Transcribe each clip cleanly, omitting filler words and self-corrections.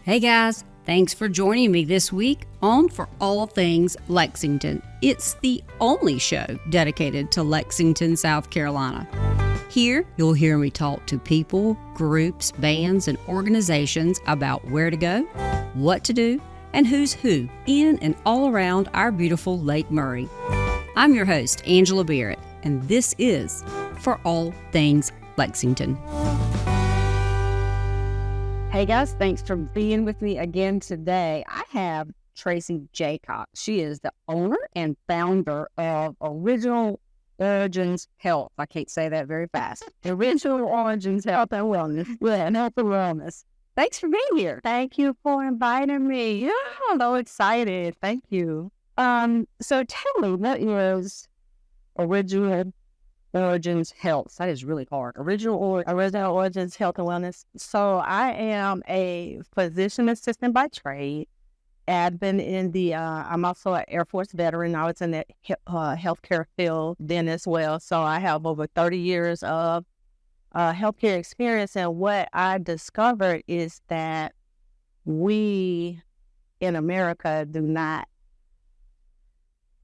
Hey guys, thanks for joining me this week on For All Things Lexington. It's the only show dedicated to Lexington, South Carolina. Here, you'll hear me talk to people, groups, bands, and organizations about where to go, what to do, and who's who in and all around our beautiful Lake Murray. I'm your host, Angela Barrett, and this is For All Things Lexington. Hey guys, thanks for being with me again today. I have Tracy Jacox. She is the owner and founder of Original Origins Health. I can't say that very fast. Original Origins Health and Wellness. Health and Wellness. Thanks for being here. Thank you for inviting me. Yeah, I'm so excited. Thank you. So tell me, what is Original Origins Health? That is really hard. Original Origins Health and Wellness. So I am a physician assistant by trade. I've been in the, I'm also an Air Force veteran. I was in the healthcare field then as well. So I have over 30 years of healthcare experience. And what I discovered is that we in America do not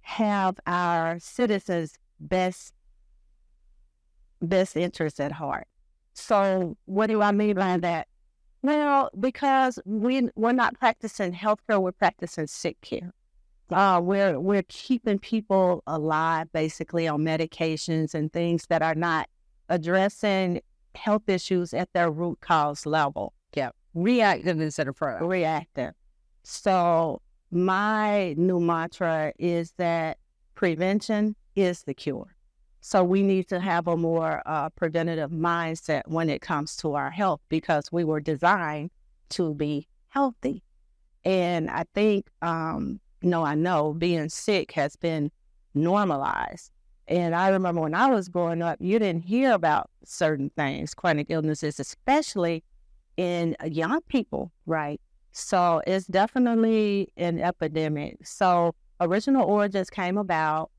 have our citizens' best interests at heart. So what do I mean by that? Well, because we're not practicing healthcare, we're practicing sick care. We're keeping people alive basically on medications and things that are not addressing health issues at their root cause level. Yeah, reactive instead of proactive. Reactive. So my new mantra is that prevention is the cure. So we need to have a more preventative mindset when it comes to our health because we were designed to be healthy. And I think, I know being sick has been normalized. And I remember when I was growing up, you didn't hear about certain things, chronic illnesses, especially in young people, right? So it's definitely an epidemic. So Original Origins came about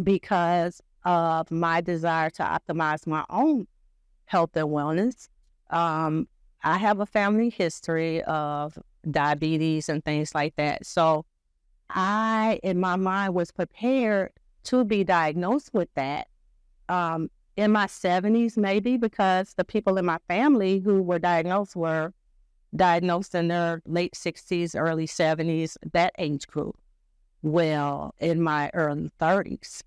because of my desire to optimize my own health and wellness. I have a family history of diabetes and things like that. So I, in my mind, was prepared to be diagnosed with that in my 70s, maybe because the people in my family who were diagnosed in their late 60s, early 70s, that age group. Well, in my early 30s,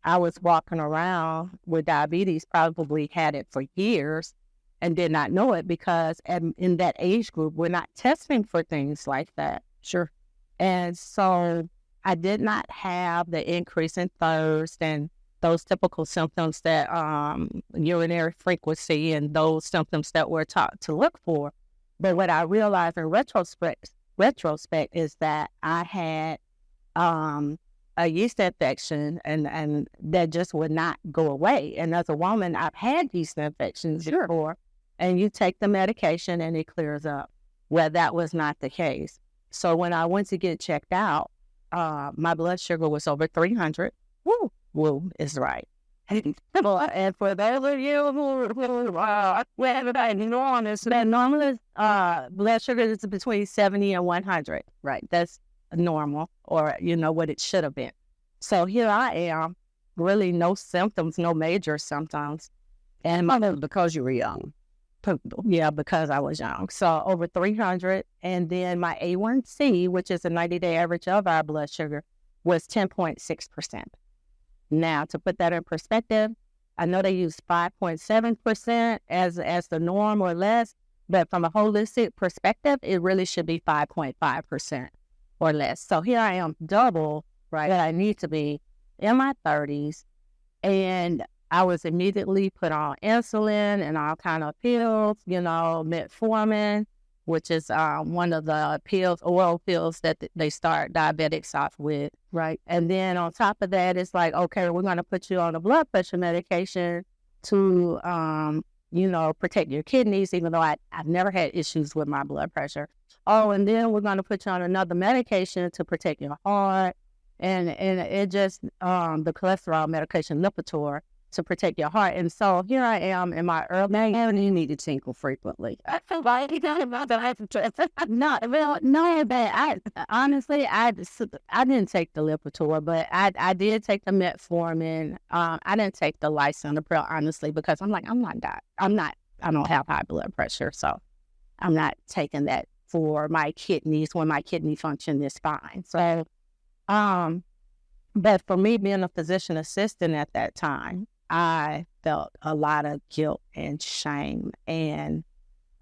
I was walking around with diabetes, probably had it for years and did not know it because in that age group, we're not testing for things like that. Sure. And so I did not have the increase in thirst and those typical symptoms that urinary frequency and those symptoms that we're taught to look for. But what I realized in retrospect is that I had a yeast infection and that just would not go away. And as a woman, I've had yeast infections before, and you take the medication and it clears up. Well, that was not the case. So when I went to get checked out, my blood sugar was over 300. Woo is right. And for those of you who have enormous, that normal blood sugar is between 70 and 100. Right. That's normal, or what it should have been. So here I am, really no symptoms, no major symptoms. And because you were young. Yeah, because I was young. So over 300. And then my A1C, which is a 90-day average of our blood sugar, was 10.6%. Now, to put that in perspective, I know they use 5.7% as the norm or less, but from a holistic perspective, it really should be 5.5%. or less. So here I am, double that I need to be in my 30s. And I was immediately put on insulin and all kind of pills, metformin, which is one of the oral pills that they start diabetics off with. Right. And then on top of that, it's like, okay, we're going to put you on a blood pressure medication to, protect your kidneys, even though I've never had issues with my blood pressure. Oh, and then we're going to put you on another medication to protect your heart. And it just, the cholesterol medication, Lipitor. to protect your heart. And so here I am in my early. And you need to tinkle frequently. I feel like you got about that. I have to trust. No, but I honestly, I didn't take the Lipitor, but I did take the metformin. I didn't take the lisinopril, honestly, because I'm not that. I don't have high blood pressure, so I'm not taking that for my kidneys when my kidney function is fine. So, but for me being a physician assistant at that time, I felt a lot of guilt and shame and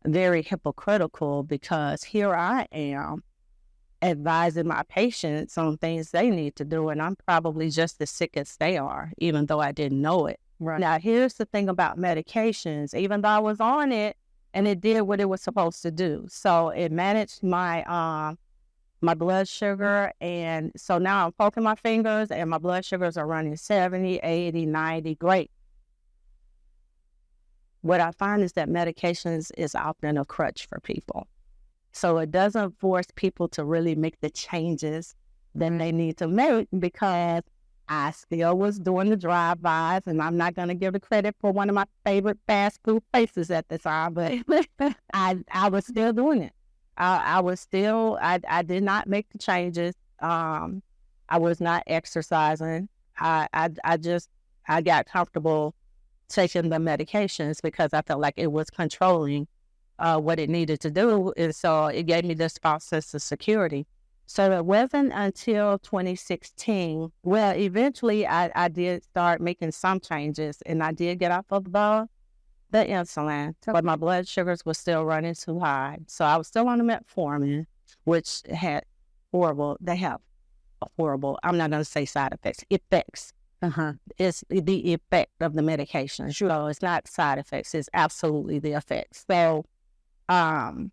very hypocritical, because here I am advising my patients on things they need to do, and I'm probably just as sick as they are, even though I didn't know it. Right. Now, here's the thing about medications. Even though I was on it and it did what it was supposed to do. So it managed my my blood sugar. And so now I'm poking my fingers and my blood sugars are running 70, 80, 90. Great. What I find is that medications is often a crutch for people. So it doesn't force people to really make the changes that they need to make, because I still was doing the drive-bys, and I'm not going to give the credit for one of my favorite fast food places at the time, but I was still doing it. I did not make the changes. I was not exercising. I got comfortable taking the medications because I felt like it was controlling what it needed to do. And so it gave me this false sense of security. So it wasn't until 2016, well, eventually I did start making some changes, and I did get off of the insulin, but my blood sugars were still running too high. So I was still on the metformin, which had horrible, I'm not going to say side effects. It's the effect of the medication. Sure. So it's not side effects, it's absolutely the effects. So in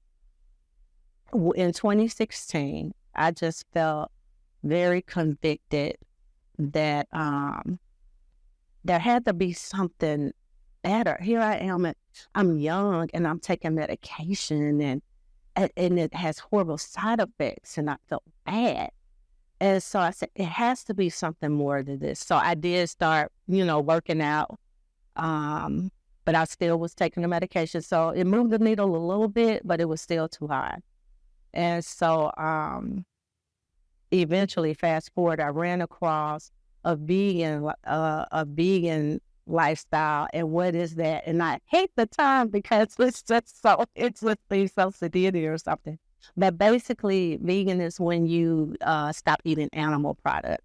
2016, I just felt very convicted that there had to be something better. Here I am, I'm young and I'm taking medication and it has horrible side effects, and I felt bad. And so I said, it has to be something more than this. So I did start, working out, but I still was taking the medication. So it moved the needle a little bit, but it was still too high. And so eventually, fast forward, I ran across a vegan lifestyle. And what is that? And I hate the term because it's just so sedity or something. But basically, vegan is when you stop eating animal products,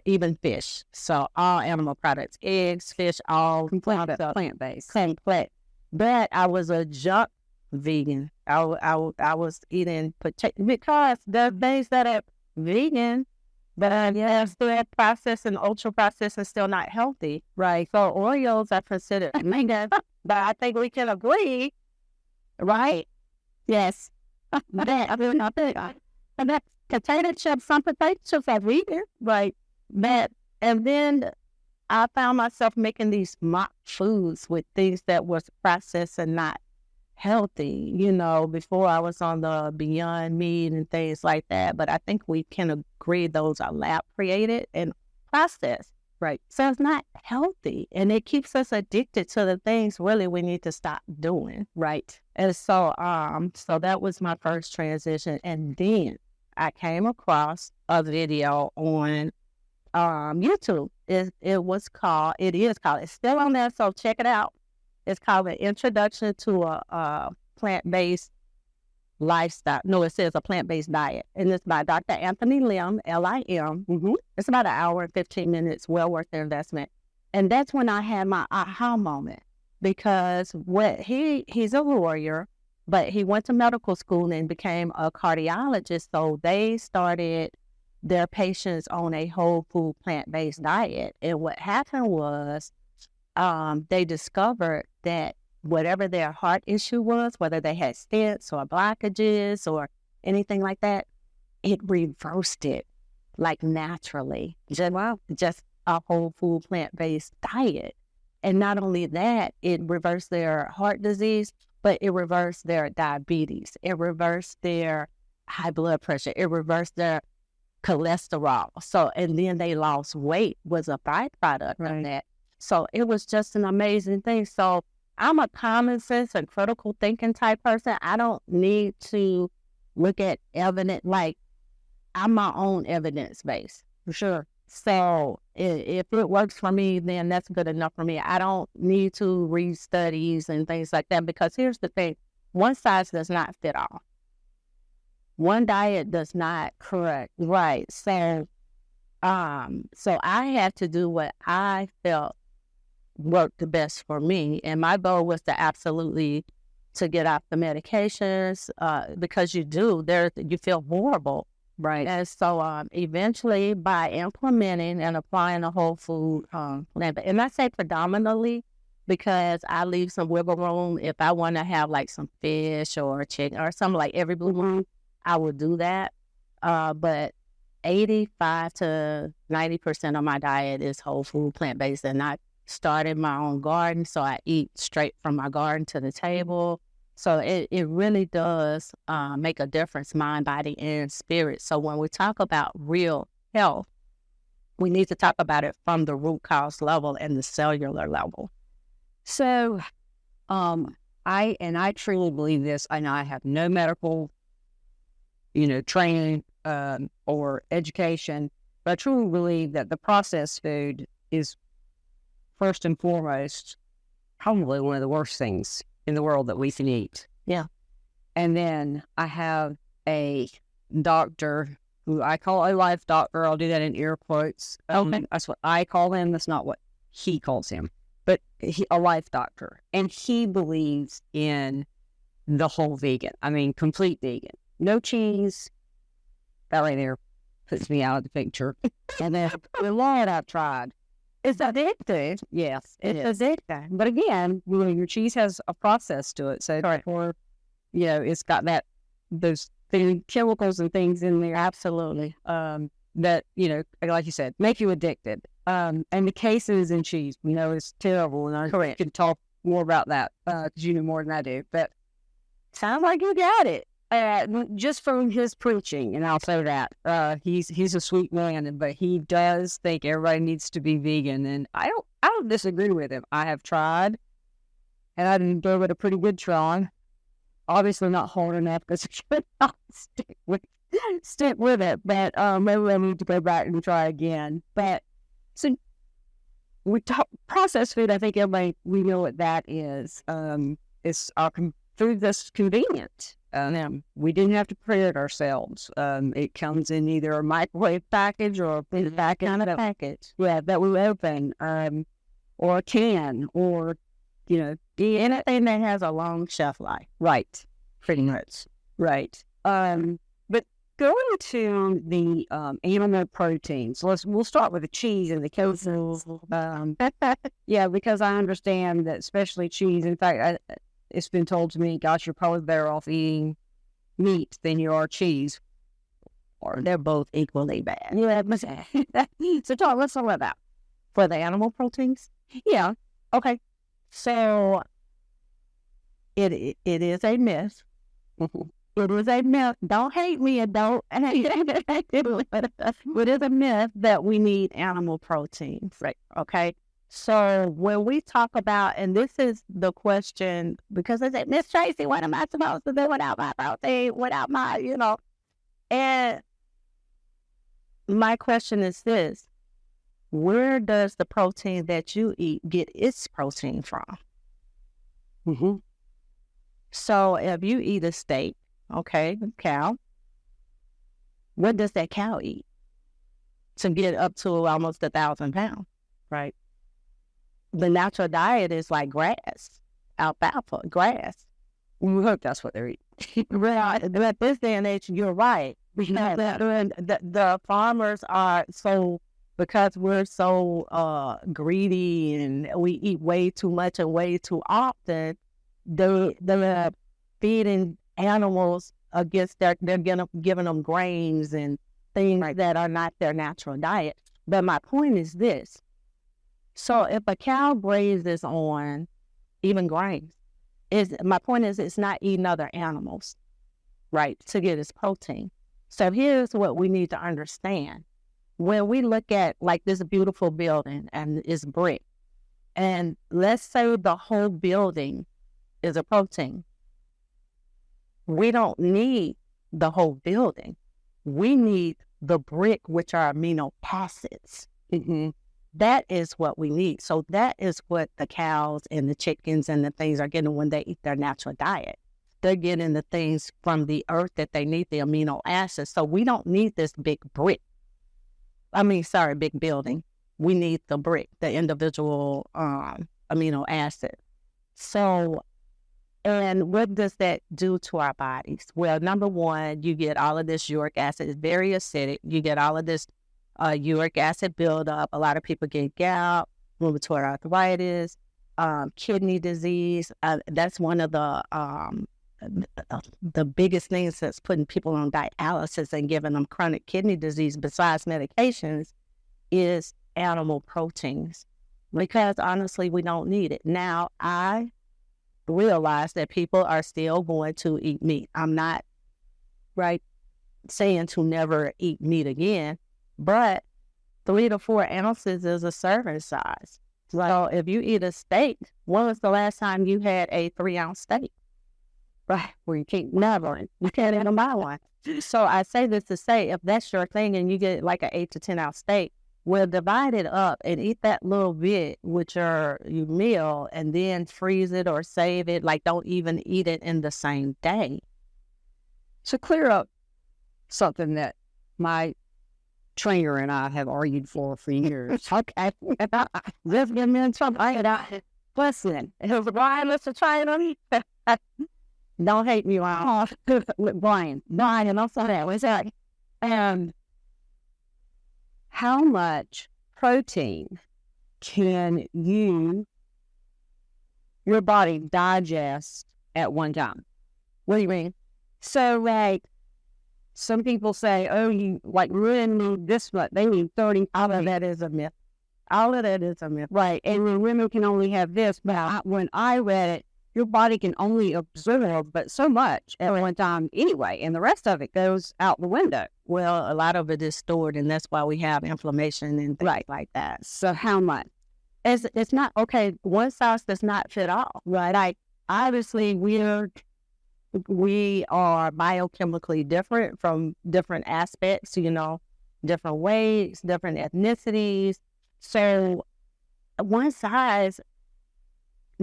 even fish. So all animal products, eggs, fish, all plant-based. But I was a junk vegan. I was eating potato because the things that are vegan, but still processed and ultra processed and still not healthy. Right. So Oreos are considered vegan, but I think we can agree, right? Yes. That potato chips, some potato chips are vegan, right? And then I found myself making these mock foods with things that was processed and not healthy. Before I was on the Beyond Meat and things like that, but I think we can agree those are lab created and processed. Right. So it's not healthy, and it keeps us addicted to the things really we need to stop doing. Right. And so so that was my first transition. And then I came across a video on YouTube. It is called, it's still on there, so check it out. It's called An Introduction to a Plant-Based Lifestyle. No, it says a plant-based diet. And it's by Dr. Anthony Lim, Lim. It's about an hour and 15 minutes, well worth the investment. And that's when I had my aha moment, because he's a lawyer, but he went to medical school and became a cardiologist. So they started their patients on a whole food plant-based diet. And what happened was they discovered that whatever their heart issue was, whether they had stents or blockages or anything like that, it reversed it like naturally. Just a whole food plant-based diet. And not only that, it reversed their heart disease, but it reversed their diabetes. It reversed their high blood pressure. It reversed their cholesterol. So, and then they lost weight was a byproduct of that. So it was just an amazing thing. So I'm a common sense and critical thinking type person. I don't need to look at evidence. Like, I'm my own evidence base. For sure. So if it works for me, then that's good enough for me. I don't need to read studies and things like that, because here's the thing. One size does not fit all. One diet does not. Correct. Right. So I had to do what I felt worked the best for me. And my goal was to absolutely to get off the medications, because you feel horrible. Right. And so eventually, by implementing and applying a whole food plan, and I say predominantly because I leave some wiggle room. If I want to have like some fish or chicken or something like every blue moon, I would do that. But 85 to 90% of my diet is whole food, plant-based. And I started my own garden, so I eat straight from my garden to the table. So it really does make a difference, mind, body, and spirit. So when we talk about real health, we need to talk about it from the root cause level and the cellular level. So I truly believe this, and I have no medical, training or education, but I truly believe that the processed food is first and foremost probably one of the worst things in the world that we can eat. Yeah. And then I have a doctor who I call a life doctor. I'll do that in air quotes. Okay. That's what I call him. That's not what he calls him, but a life doctor. And he believes in the whole vegan. I mean, complete vegan. No cheese. That right there puts me out of the picture. And then the lot I've tried. It's addictive. Yes, It's addictive. but again, your cheese has a process to it. So therefore, it's got those chemicals and things in there. Absolutely. That, like you said, make you addicted. And the cases in cheese, is terrible. And I can talk more about that because you know more than I do. But Sounds like you got it. just from his preaching, and I'll say that he's a sweet man, but he does think everybody needs to be vegan, and I don't disagree with him. I have tried, and I didn't give it a pretty good try. Obviously, not hard enough because I could not stick with it. But maybe I need to go back and try again. But so we talk processed food. I think everybody we know what that is. It's our food that's convenient. We didn't have to prepare it ourselves. It comes in either a microwave package or a big package. Kind of package. Yeah, that we open, or a can, or Anything that has a long shelf life. right, Pretty much. right. But going to the animal proteins, we'll start with the cheese and the tofu. Yeah, because I understand that especially cheese. In fact, it's been told to me, gosh, you're probably better off eating meat than you are cheese. Or they're both equally bad. Yeah, so let's talk about that. For the animal proteins? Yeah, Okay. So it is a myth. It is a myth. Don't hate me and don't. But it is a myth that we need animal proteins. Right. Okay. So when we talk about, and this is the question, because I said, Miss Tracy, what am I supposed to do without my protein, without my, And my question is this: where does the protein that you eat get its protein from? Mm-hmm. So if you eat a steak, okay, cow, what does that cow eat to get up to almost 1,000 pounds? Right. The natural diet is like grass, alfalfa, grass. We hope that's what they're eating. Right. At this day and age, you're right. Because the farmers are because we're so greedy and we eat way too much and way too often, they're feeding animals against they're giving them grains and things that are not their natural diet. But my point is this. So if a cow grazes on even grains, my point is it's not eating other animals, right, to get its protein. So here's what we need to understand. When we look at like this beautiful building and it's brick, and let's say the whole building is a protein, we don't need the whole building. We need the brick, which are amino acids. That is what we need. So that is what the cows and the chickens and the things are getting when they eat their natural diet. They're getting the things from the earth that they need, the amino acids. So we don't need this big brick. Big building. We need the brick, the individual amino acid. So, and what does that do to our bodies? Well, number one, you get all of this uric acid. It's very acidic. You get all of this uric acid buildup. A lot of people get gout, rheumatoid arthritis, kidney disease. That's one of the biggest things that's putting people on dialysis and giving them chronic kidney disease besides medications is animal proteins, because honestly, we don't need it. Now, I realize that people are still going to eat meat. I'm not saying to never eat meat again, but 3 to 4 ounces is a serving size. So if you eat a steak, when was the last time you had a 3-ounce steak? Where you can't even buy one. So I say this to say, if that's your thing and you get like an 8 to 10 ounce steak, well, divide it up and eat that little bit with your meal and then freeze it or save it. Like, don't even eat it in the same day. To clear up something that my trainer and I have argued for years. Okay. Let's get me in trouble. Listen, Brian, let's try it. Don't hate me, Brian, I'm sorry. What's that? How much protein can your body digest at one time? What do you mean? So, like, some people say, oh, you really need this much. They need 30. All of that is a myth. Right. And women can only have this. But when I read it, your body can only absorb but so much at one time anyway, and the rest of it goes out the window. Well, a lot of it is stored, and that's why we have inflammation and things like that. So how much? It's not, okay, one size does not fit all, right? Obviously, we are biochemically different from different aspects, different weights, different ethnicities. So one size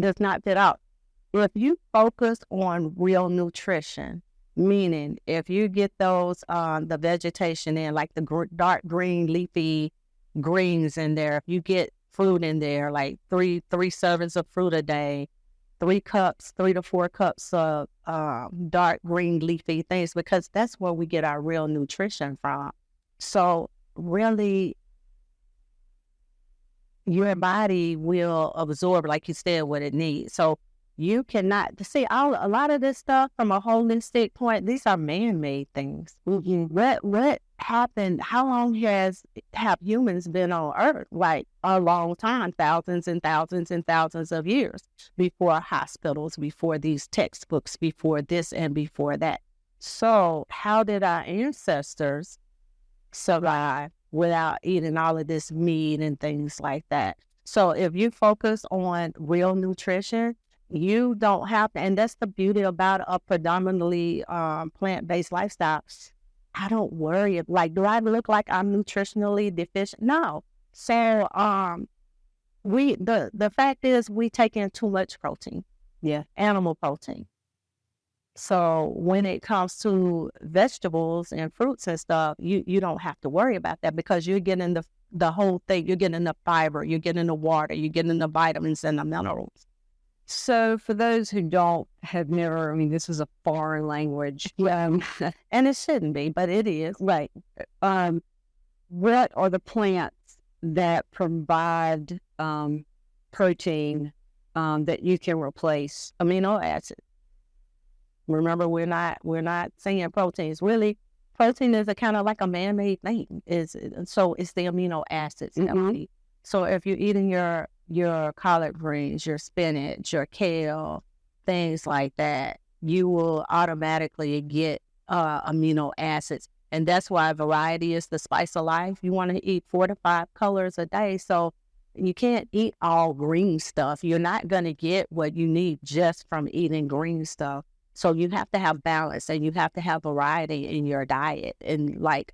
does not fit all. If you focus on real nutrition, meaning if you get those, the vegetation in, like the dark green leafy greens in there, if you get fruit in there, like three servings of fruit a day, 3 to 4 cups of dark green leafy things, because that's where we get our real nutrition from. So really, your body will absorb, like you said, what it needs. So you cannot see a lot of this stuff from a holistic point. These are man-made things. What happened? How long have humans been on Earth? Like a long time, thousands and thousands and thousands of years before hospitals, before these textbooks, before this and before that. So how did our ancestors survive without eating all of this meat and things like that? So if you focus on real nutrition, you don't have to, and that's the beauty about a predominantly plant-based lifestyle. I don't worry, do I look like I'm nutritionally deficient? No. So the fact is we take in too much protein. Yeah. Animal protein. So when it comes to vegetables and fruits and stuff, you don't have to worry about that, because you're getting the whole thing. You're getting the fiber, you're getting the water, you're getting the vitamins and the minerals. So for those who have never, this is a foreign language. And it shouldn't be, but it is. Right. What are the plants that provide protein that you can replace? Amino acids. Remember, we're not saying proteins. Really, protein is a kind of like a man-made thing. So it's the amino acids. Mm-hmm. So if you're eating your collard greens, your spinach, your kale, things like that, you will automatically get amino acids. And that's why variety is the spice of life. You want to eat 4 to 5 colors a day. So you can't eat all green stuff. You're not going to get what you need just from eating green stuff. So you have to have balance, and you have to have variety in your diet, and like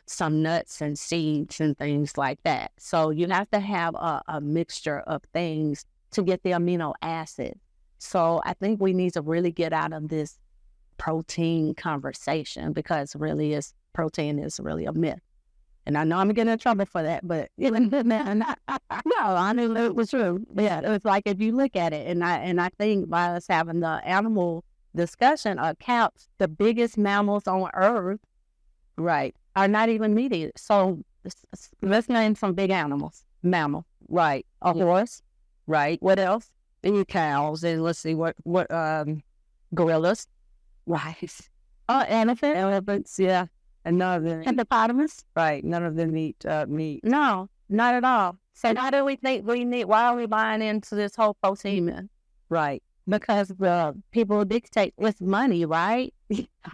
some nuts and seeds and things like that. So you have to have a mixture of things to get the amino acid. So I think we need to really get out of this protein conversation, because protein is really a myth. And I know I'm getting in trouble for that, but no, I knew it was true. Yeah, it was like, if you look at it, and I think by us having the animal discussion, counts, the biggest mammals on Earth, right, are not even meat eaters. So let's name some big animals. Mammal, right? A horse, right? What else? And cows, and let's see what gorillas. Right. Elephants, yeah. And none of them. Hippopotamus? Right. None of them eat meat. No, not at all. So why do we think why are we buying into this whole protein myth? Right. Because people dictate with money, right?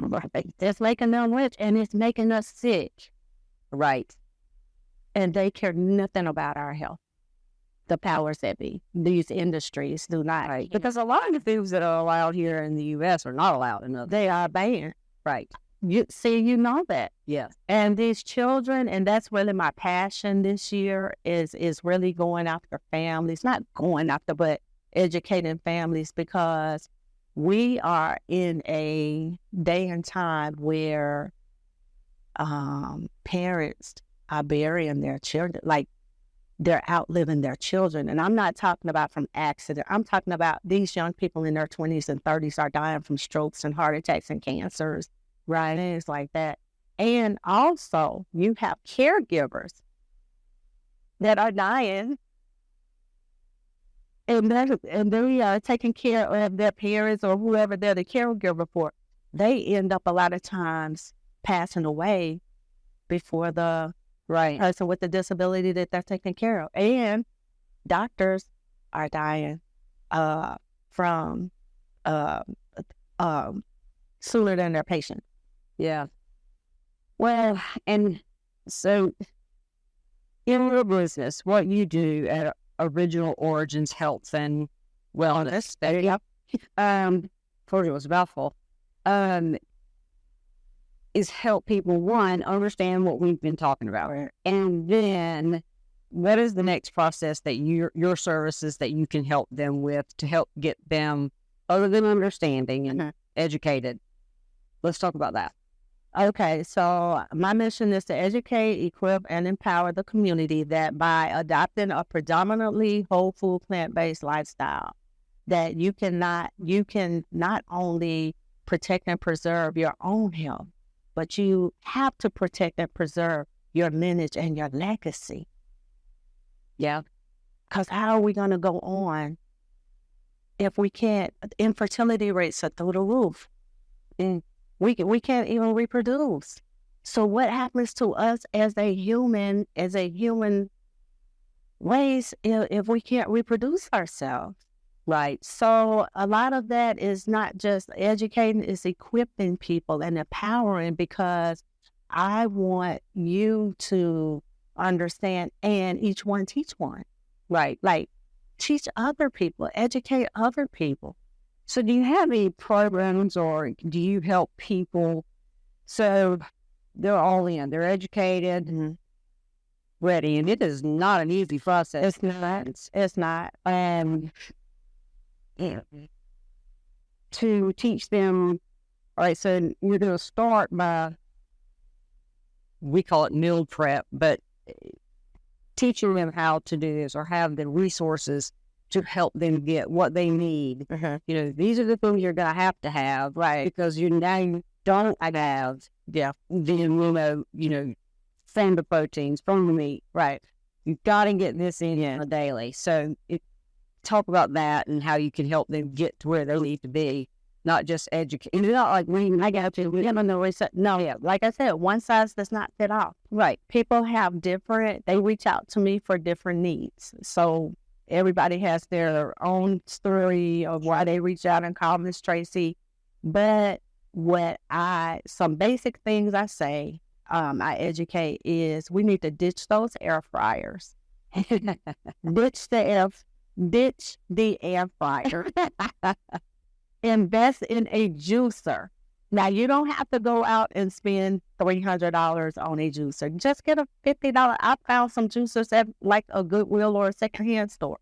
Right. It's making them rich, and it's making us sick. Right. And they care nothing about our health. The powers that be, these industries do not. Right. Because a lot of the foods that are allowed here in the U.S. are not allowed in others. They are banned. Right. You know that. Yes. And these children, and that's really my passion this year, is really going after families, not going after, but educating families, because we are in a day and time where parents are burying their children, like they're outliving their children. And I'm not talking about from accident. I'm talking about these young people in their 20s and 30s are dying from strokes and heart attacks and cancers, right? Things like that. And also, you have caregivers that are dying, and they are taking care of their parents or whoever they're the caregiver for. They end up a lot of times passing away before the person with the disability that they're taking care of. And doctors are dying from sooner than their patients. Yeah. Well, and so in your business, what you do at Original Origins Health and Wellness, there you go. Told you it was a mouthful. Is help people, one, understand what we've been talking about, and then what is the next process that your services that you can help them with to help get them, other than understanding and educated. Let's talk about that. Okay, so my mission is to educate, equip, and empower the community that by adopting a predominantly whole food, plant-based lifestyle, that you can not only protect and preserve your own health, but you have to protect and preserve your lineage and your legacy. Yeah. Because how are we going to go on if we can't? Infertility rates are through the roof. And we can't even reproduce. So what happens to us as a human race if we can't reproduce ourselves? Right. So a lot of that is not just educating, it's equipping people and empowering, because I want you to understand and each one teach one. Right. Like teach other people, educate other people. So do you have any programs, or do you help people? So they're all in, they're educated and ready, and it is not an easy process. It's not. To teach them, all right, so we're going to start by, we call it meal prep, but teaching them how to do this or have the resources to help them get what they need. You know, these are the things you're going to have, right? Because you now don't have, the from the proteins, from the meat, right? You've got to get this in on a daily. So talk about that and how you can help them get to where they need to be, not just educate. It's not like I got to, like I said, one size does not fit all. Right. People have they reach out to me for different needs. So everybody has their own story of why they reach out and call Miss Tracy. But some basic things I say, I educate is we need to ditch those air fryers. ditch the air fryer. Invest in a juicer. Now, you don't have to go out and spend $300 on a juicer. Just get a $50. I found some juicers at like a Goodwill or a secondhand store.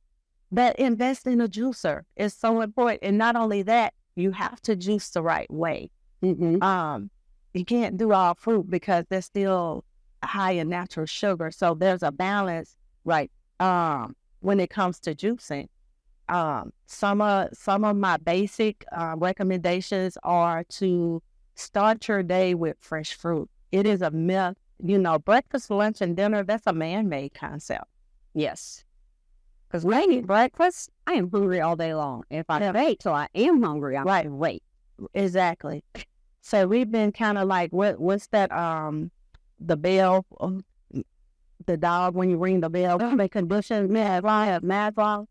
But invest in a juicer is so important. And not only that, you have to juice the right way. Mm-hmm. You can't do all fruit because they're still high in natural sugar. So there's a balance, right? When it comes to juicing. Some of my basic recommendations are to start your day with fresh fruit. It is a myth, breakfast, lunch, and dinner. That's a man-made concept. Yes. Because when I eat breakfast, I am hungry all day long. If I wait till I am hungry, I'm right. Wait. Exactly. So we've been kind of like, what's that? The bell, the dog when you ring the bell. They conditioned mad wrong.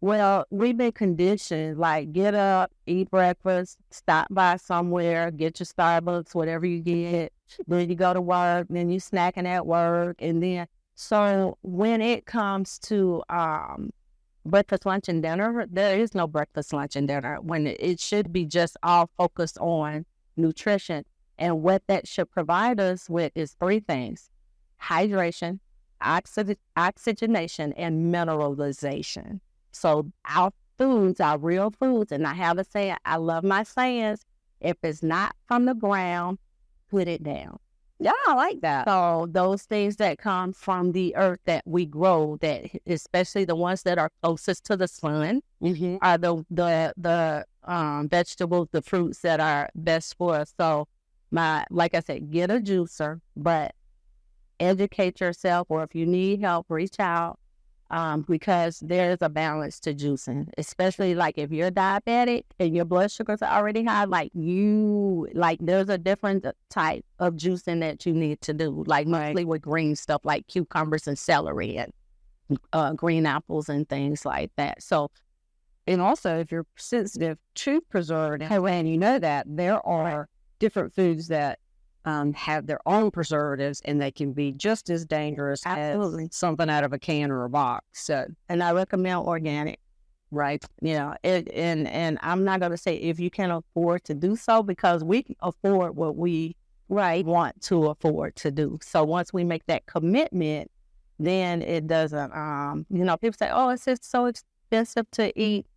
Well, we've been conditioned, like get up, eat breakfast, stop by somewhere, get your Starbucks, whatever you get. Then you go to work, then you snacking at work. And then, so when it comes to breakfast, lunch, and dinner, there is no breakfast, lunch, and dinner. When it should be just all focused on nutrition. And what that should provide us with is three things: hydration, oxygenation, and mineralization. So our foods, our real foods, and I have a saying, I love my sayings, if it's not from the ground, put it down. Yeah, I like that. So those things that come from the earth that we grow, that especially the ones that are closest to the sun, are the vegetables, the fruits that are best for us. So like I said, get a juicer, but educate yourself, or if you need help, reach out. Because there's a balance to juicing, especially like if you're diabetic and your blood sugars are already high, there's a different type of juicing that you need to do, like mostly with green stuff like cucumbers and celery and green apples and things like that. So, and also if you're sensitive to preserved, and you know that there are different foods that have their own preservatives, and they can be just as dangerous as something out of a can or a box. So, and I recommend organic, right? And I'm not going to say if you can afford to do so, because we can afford what we want to afford to do. So once we make that commitment, then it doesn't, people say, oh, it's just so expensive to eat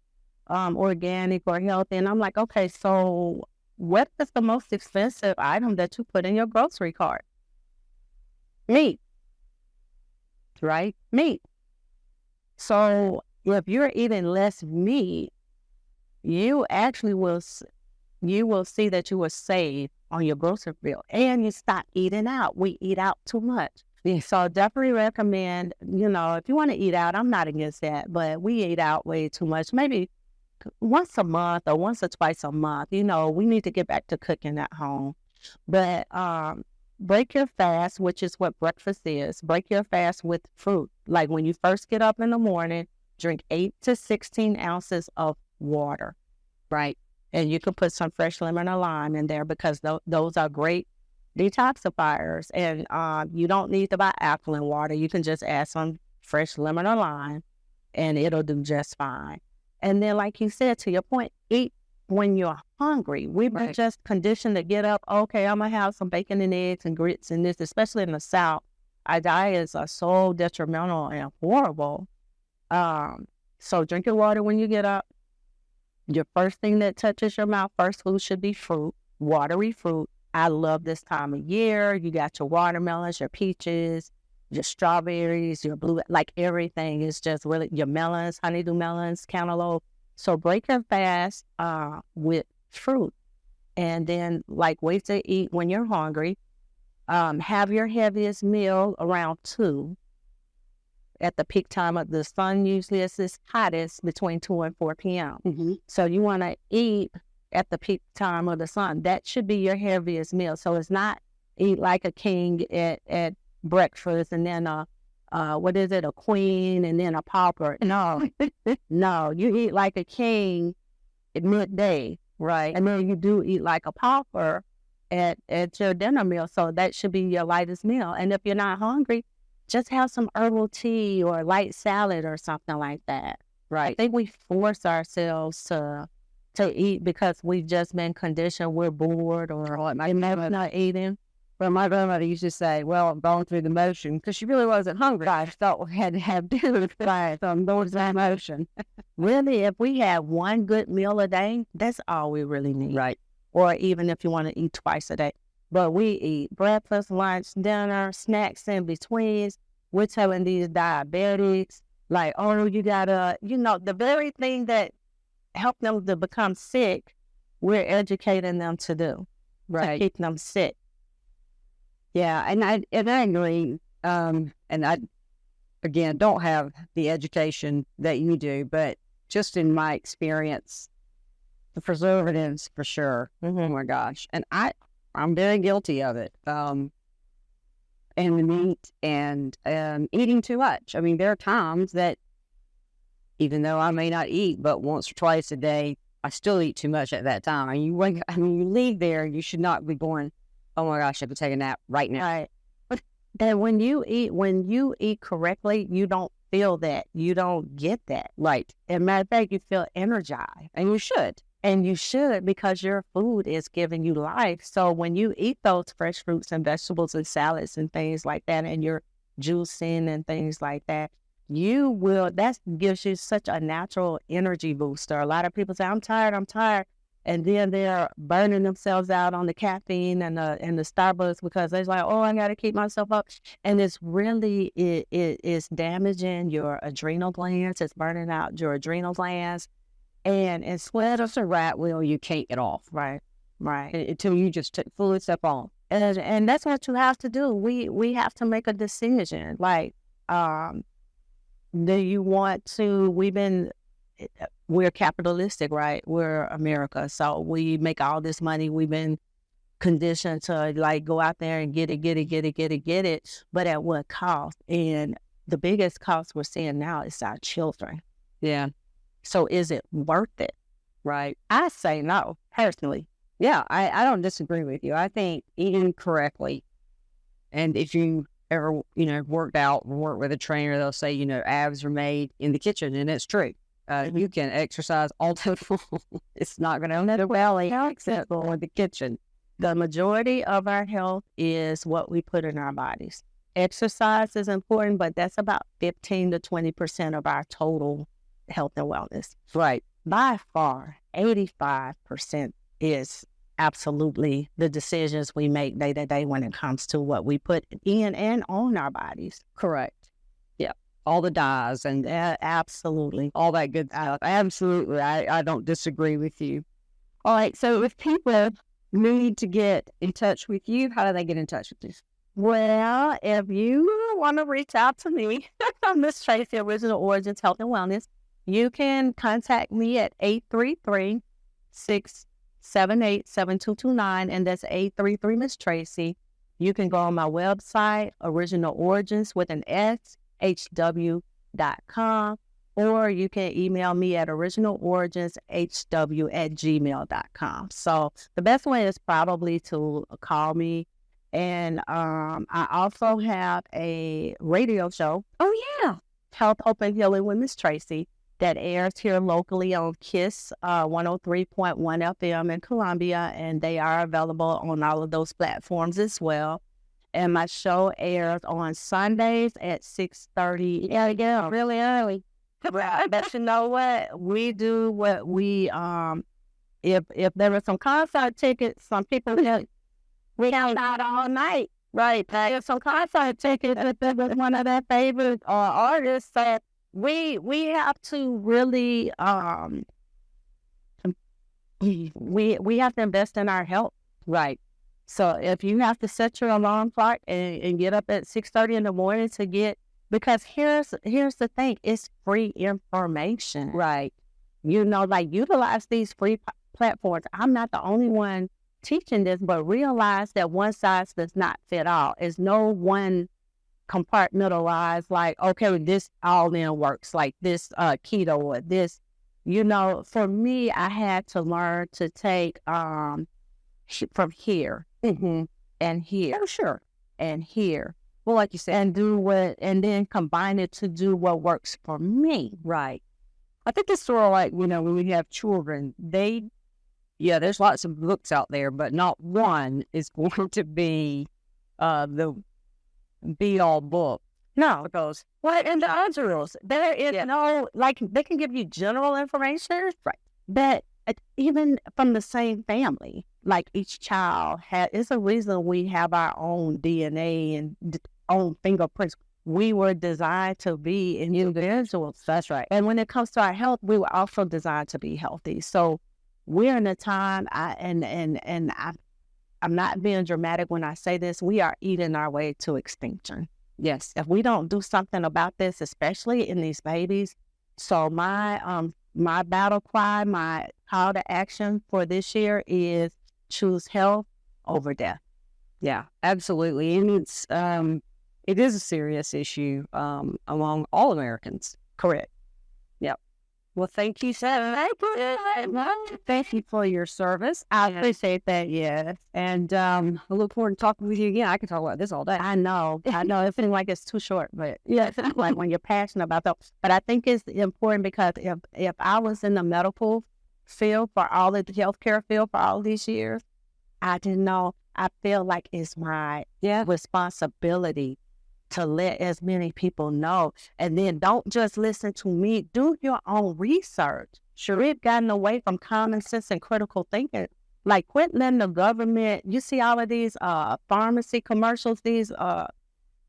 organic or healthy. And I'm like, okay, so what is the most expensive item that you put in your grocery cart? Meat. Right? Meat. So if you're eating less meat, you actually will see that you will save on your grocery bill, and you stop eating out. We eat out too much. Yeah. So definitely recommend, if you want to eat out, I'm not against that, but we eat out way too much. Maybe once a month or once or twice a month. We need to get back to cooking at home. But break your fast, which is what breakfast is. Break your fast with fruit. Like when you first get up in the morning, drink 8 to 16 ounces of water, right? And you can put some fresh lemon or lime in there, because those are great detoxifiers. And you don't need to buy alkaline water. You can just add some fresh lemon or lime, and it'll do just fine. And then, like you said, to your point, eat when you're hungry. We've been just conditioned to get up, okay, I'm going to have some bacon and eggs and grits and this, especially in the South. Our diets are so detrimental and horrible. So drink your water when you get up. Your first thing that touches your mouth, first food should be fruit, watery fruit. I love this time of year. You got your watermelons, your peaches, your strawberries, your blue, like everything is just really, your melons, honeydew melons, cantaloupe. So break your fast with fruit. And then wait to eat when you're hungry. Have your heaviest meal around 2. At the peak time of the sun, usually it's its hottest between 2 and 4 p.m. Mm-hmm. So you want to eat at the peak time of the sun. That should be your heaviest meal. So it's not eat like a king at breakfast and then a queen and then a pauper. No, no, you eat like a king at midday Right. And then you do eat like a pauper at your dinner meal. So that should be your lightest meal. And if you're not hungry, just have some herbal tea or light salad or something like that. Right. I think we force ourselves to eat because we've just been conditioned. We're bored or not eating. Well, my grandmother used to say, well, I'm going through the motion, because she really wasn't hungry. I thought we had to have dinner. Right. So I'm going through the motion. Really, if we had one good meal a day, that's all we really need. Right. Or even if you want to eat twice a day. But we eat breakfast, lunch, dinner, snacks in betweens. We're telling these diabetics, like, oh, you gotta, the very thing that helped them to become sick, we're educating them to do. Right. To keep them sick. Yeah, and I agree. And I, again, don't have the education that you do, but just in my experience, the preservatives for sure. Mm-hmm. Oh my gosh, and I'm very guilty of it. And the meat and eating too much. I mean, there are times that even though I may not eat, but once or twice a day, I still eat too much at that time. And you leave there, you should not be going, oh my gosh, I could take a nap right now. Right. And when you eat correctly, you don't feel that. You don't get that. Right. As a matter of fact, you feel energized. And you should. And you should, because your food is giving you life. So when you eat those fresh fruits and vegetables and salads and things like that, and you're juicing and things like that, that gives you such a natural energy booster. A lot of people say, I'm tired. And then they're burning themselves out on the caffeine and the Starbucks because they're like, oh, I got to keep myself up. And it's really, it's damaging your adrenal glands. It's burning out your adrenal glands. And instead of a rat wheel, you can't get off. Right. Until you just fully step on. And that's what you have to do. We have to make a decision. Like, do you want to, we're capitalistic, right? We're America. So we make all this money. We've been conditioned to like go out there and get it. But at what cost? And the biggest cost we're seeing now is our children. Yeah. So is it worth it? Right. I say no, personally. Yeah, I don't disagree with you. I think eating correctly, and if you ever, worked out or work with a trainer, they'll say, abs are made in the kitchen, and it's true. You can exercise all day long. It's not going to do well except for the kitchen. The majority of our health is what we put in our bodies. Exercise is important, but that's about 15 to 20% of our total health and wellness. Right. By far, 85% is absolutely the decisions we make day to day when it comes to what we put in and on our bodies. Correct. Yeah. All the dyes and absolutely. All that good stuff. Absolutely. I don't disagree with you. All right. So if people need to get in touch with you, how do they get in touch with you? Well, if you want to reach out to me, Miss Tracy, Original Origins Health and Wellness, you can contact me at 833-678-7229, and that's 833 Miss Tracy. You can go on my website, Original Origins with an S, HW.com, or you can email me at originaloriginshw@gmail.com. So the best way is probably to call me. And I also have a radio show. Oh, yeah. Health, Hope, and Healing with Miss Tracy, that airs here locally on KISS 103.1 FM in Columbia, and they are available on all of those platforms as well. And my show airs on Sundays at 6:30. Yeah, again, really early. But you know what? We do what we, if there were some concert tickets, some people, we held out all night. Right. There's some concert tickets if it was one of their favorite artists. So we have to really we have to invest in our health. Right. So if you have to set your alarm clock and get up at 6:30 in the morning to get, because here's the thing, it's free information. Right. Like utilize these free platforms. I'm not the only one teaching this, but realize that one size does not fit all. It's no one compartmentalized, like, okay, this all in works, like this keto or this For me, I had to learn to take from here and here. Oh, sure. And here. Well, like you said, And then combine it to do what works for me. right. I think it's sort of like, when we have children, there's lots of books out there, but not one is going to be the be-all book. No. Because, And the other rules, there is they can give you general information. Right. But even from the same family, like each child it's a reason we have our own DNA and own fingerprints. We were designed to be individuals. That's right. And when it comes to our health, we were also designed to be healthy. So we're in a time, I'm not being dramatic when I say this, we are eating our way to extinction. Yes. If we don't do something about this, especially in these babies. So my battle cry, my call to action for this year is choose health over death. Yeah, absolutely. And it is a serious issue among all Americans. Correct. Yep. Well, thank you so much. Thank you for your service. I appreciate that, yes. And I look forward to talking with you again. I could talk about this all day. I know. It feels like it's too short, but yeah, it's like when you're passionate about that. But I think it's important because if I was in the medical field for all of the healthcare field for all these years, I didn't know. I feel like it's my responsibility to let as many people know. And then don't just listen to me. Do your own research. Sure, we've gotten away from common sense and critical thinking. Like, quit letting the government, you see all of these pharmacy commercials, these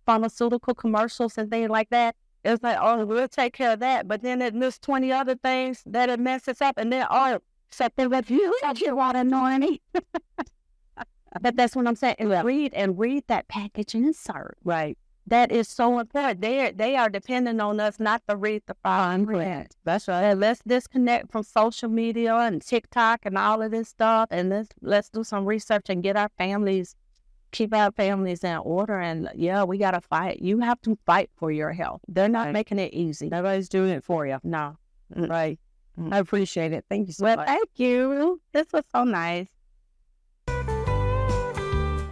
pharmaceutical commercials and things like that. It's like, oh, we'll take care of that. But then it lists 20 other things that it messes up. And then, something that you want to know any. But that's what I'm saying. Read that package insert. Right. That is so important. They are depending on us not to read the fine print. That's right. And let's disconnect from social media and TikTok and all of this stuff, and let's do some research and keep our families in order. And we gotta fight. You have to fight for your health. They're not making it easy. Nobody's doing it for you. No. Right. I appreciate it. Thank you so much. Thank you. This was so nice.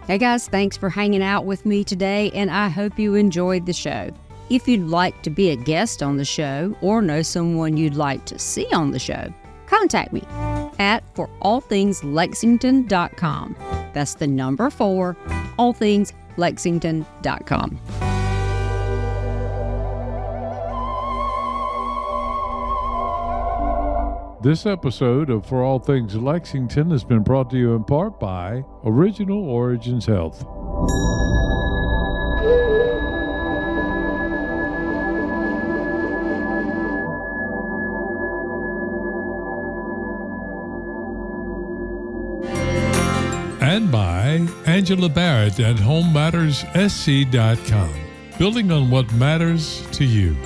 Hey guys, thanks for hanging out with me today, and I hope you enjoyed the show. If you'd like to be a guest on the show or know someone you'd like to see on the show, contact me at forallthingslexington.com. That's the number 4, allthingslexington.com. This episode of For All Things Lexington has been brought to you in part by Original Origins Health. And by Angela Barrett at HomeMattersSC.com, building on what matters to you.